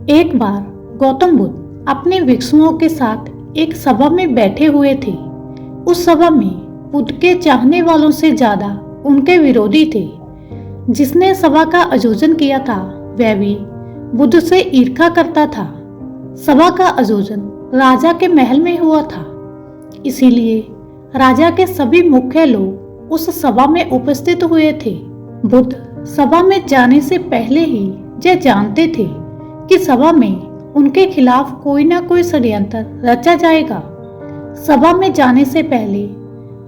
एक बार गौतम बुद्ध अपने भिक्षुओं के साथ एक सभा में बैठे हुए थे। उस सभा में बुद्ध के चाहने वालों से ज्यादा उनके विरोधी थे। जिसने सभा का आयोजन किया था वह भी बुद्ध से ईर्ष्या करता था। सभा का आयोजन राजा के महल में हुआ था, इसीलिए राजा के सभी मुख्य लोग उस सभा में उपस्थित हुए थे। बुद्ध सभा में जाने से पहले ही यह जानते थे कि सभा में उनके खिलाफ कोई ना कोई षड्यंत्र रचा जाएगा। सभा में जाने से पहले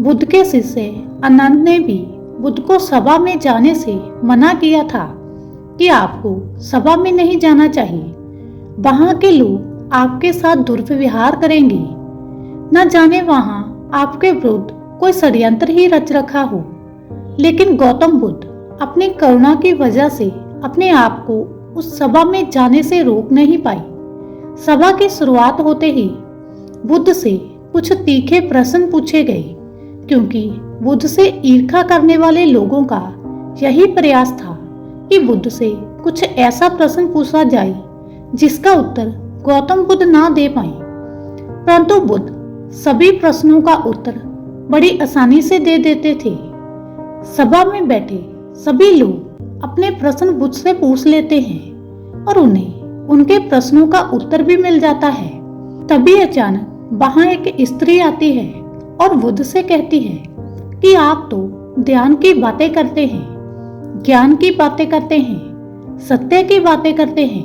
बुद्ध के शिष्य आनंद ने भी बुद्ध को सभा में जाने से मना किया था कि आपको सभा में नहीं जाना चाहिए, वहां के लोग आपके साथ दुर्व्यवहार करेंगे। न जाने वहां आपके विरुद्ध कोई षड्यंत्र ही रच रखा हो। लेकिन गौतम बुद्ध अपनी करुणा की वजह से अपने आप को उस सभा में जाने से रोक नहीं पाई। सभा की शुरुआत होते ही बुद्ध से कुछ तीखे प्रश्न पूछे गए, क्योंकि बुद्ध से ईर्ष्या करने वाले लोगों का यही प्रयास था कि बुद्ध से कुछ ऐसा प्रश्न पूछा जाए जिसका उत्तर गौतम बुद्ध ना दे पाए। परंतु बुद्ध सभी प्रश्नों का उत्तर बड़ी आसानी से दे देते थे। सभा में बैठे सभी लोग अपने प्रश्न बुद्ध से पूछ लेते हैं और उन्हें उनके प्रश्नों का उत्तर भी मिल जाता है। तभी अचानक वहां एक स्त्री आती है और बुद्ध से कहती है कि आप तो ध्यान की बातें करते हैं, ज्ञान की बातें करते हैं, सत्य की बातें करते हैं।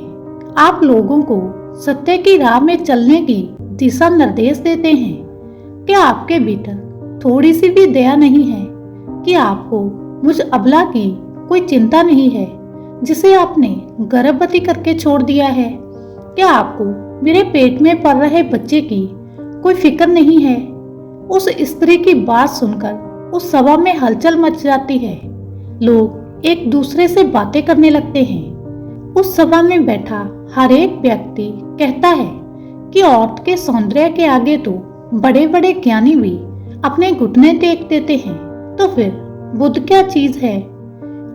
आप लोगों को सत्य की राह में चलने की दिशा निर्देश देते हैं। क्या आपके भीतर थोड़ी सी भी दया नहीं है कि आपको मुझ अबला की कोई चिंता नहीं है जिसे आपने गर्भवती करके छोड़ दिया है? क्या आपको मेरे पेट में पल रहे बच्चे की कोई फिक्र नहीं है? उस स्त्री की बात सुनकर उस सभा में हलचल मच जाती है। लोग एक दूसरे से बातें करने लगते हैं। उस सभा में बैठा हर एक व्यक्ति कहता है कि औरत के सौंदर्य के आगे तो बड़े बड़े ज्ञानी भी अपने घुटने टेक देते हैं, तो फिर बुद्ध क्या चीज है?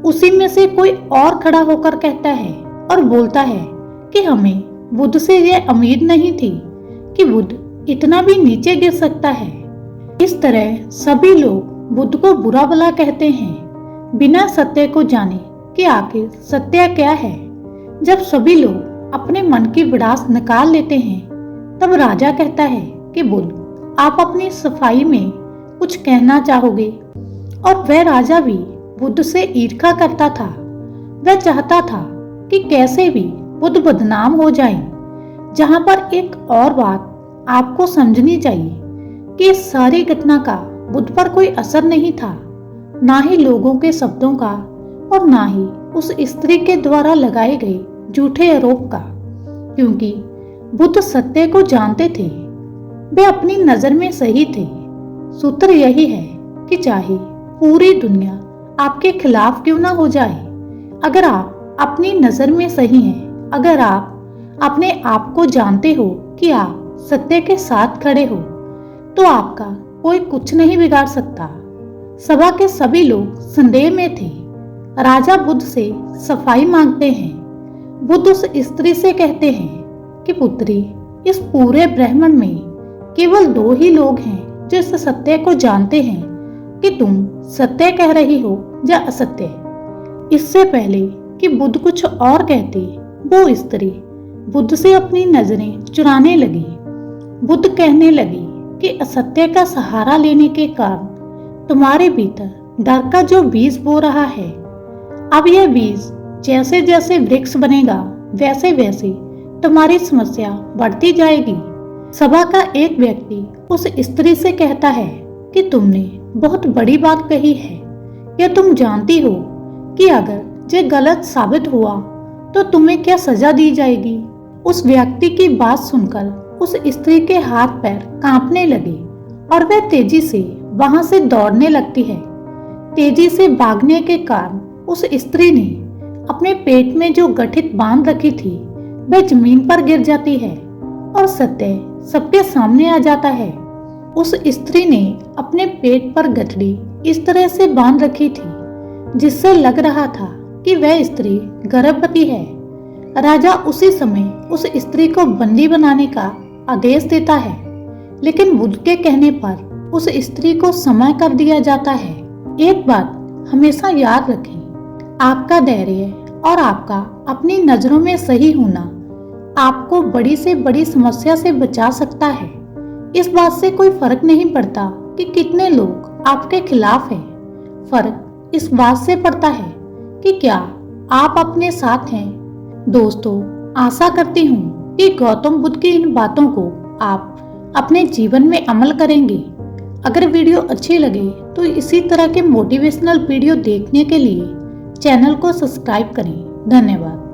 उसी में से कोई और खड़ा होकर कहता है और बोलता है कि हमें बुद्ध से यह उम्मीद नहीं थी कि बुद्ध इतना भी नीचे गिर सकता है। इस तरह सभी लोग बुद्ध को बुरा भला कहते हैं, बिना सत्य को जाने कि आखिर सत्य क्या है। जब सभी लोग अपने मन की भड़ास निकाल लेते हैं, तब राजा कहता है कि बुद्ध, आप अपनी सफाई में कुछ कहना चाहोगे? और वह राजा भी बुद्ध से ईर्ष्या करता था। वह चाहता था कि कैसे भी बुद्ध बदनाम हो जाएं। जहां पर एक और बात आपको समझनी चाहिए कि इस सारी घटना का बुद्ध पर कोई असर नहीं था, ना ही लोगों के शब्दों का और ना ही उस स्त्री के द्वारा लगाए गए झूठे आरोप का, क्योंकि बुद्ध सत्य को जानते थे। वे अपनी नजर में सही थे। सूत्र यही है कि चाहे पूरी दुनिया आपके खिलाफ क्यों ना हो जाए, अगर आप अपनी नजर में सही हैं, अगर आप अपने आप को जानते हो कि आप सत्य के साथ खड़े हो, तो आपका कोई कुछ नहीं बिगाड़ सकता। सभा के सभी लोग संदेह में थे। राजा बुद्ध से सफाई मांगते हैं। बुद्ध उस स्त्री से कहते हैं कि पुत्री, इस पूरे ब्रह्मांड में केवल 2 ही लोग हैं जो इस सत्य को जानते हैं कि तुम सत्य कह रही हो या असत्य। इससे पहले कि बुद्ध कुछ और कहते, वो स्त्री बुद्ध से अपनी नजरें चुराने लगी। बुद्ध कहने लगी कि असत्य का सहारा लेने के कारण तुम्हारे भीतर डर का जो बीज बो रहा है, अब यह बीज जैसे जैसे वृक्ष बनेगा वैसे वैसे तुम्हारी समस्या बढ़ती जाएगी। सभा का एक व्यक्ति उस स्त्री से कहता है कि तुमने बहुत बड़ी बात कही है। क्या तुम जानती हो कि अगर ये गलत साबित हुआ तो तुम्हें क्या सजा दी जाएगी? उस व्यक्ति की बात सुनकर उस स्त्री के हाथ पैर कांपने लगे और वह तेजी से वहां से दौड़ने लगती है। तेजी से भागने के कारण उस स्त्री ने अपने पेट में जो गठित बांध रखी थी वह जमीन पर गिर जाती है और सत्य सबके सामने आ जाता है। उस स्त्री ने अपने पेट पर गठड़ी इस तरह से बांध रखी थी जिससे लग रहा था कि वह स्त्री गर्भवती है। राजा उसी समय उस स्त्री को बंदी बनाने का आदेश देता है, लेकिन बुद्ध के कहने पर उस स्त्री को क्षमा कर दिया जाता है। एक बात हमेशा याद रखें, आपका धैर्य और आपका अपनी नजरों में सही होना आपको बड़ी से बड़ी समस्या से बचा सकता है। इस बात से कोई फर्क नहीं पड़ता कि कितने लोग आपके खिलाफ हैं। फर्क इस बात से पड़ता है कि क्या आप अपने साथ हैं। दोस्तों, आशा करती हूँ कि गौतम बुद्ध की इन बातों को आप अपने जीवन में अमल करेंगे। अगर वीडियो अच्छी लगे तो इसी तरह के मोटिवेशनल वीडियो देखने के लिए चैनल को सब्सक्राइब करें। धन्यवाद।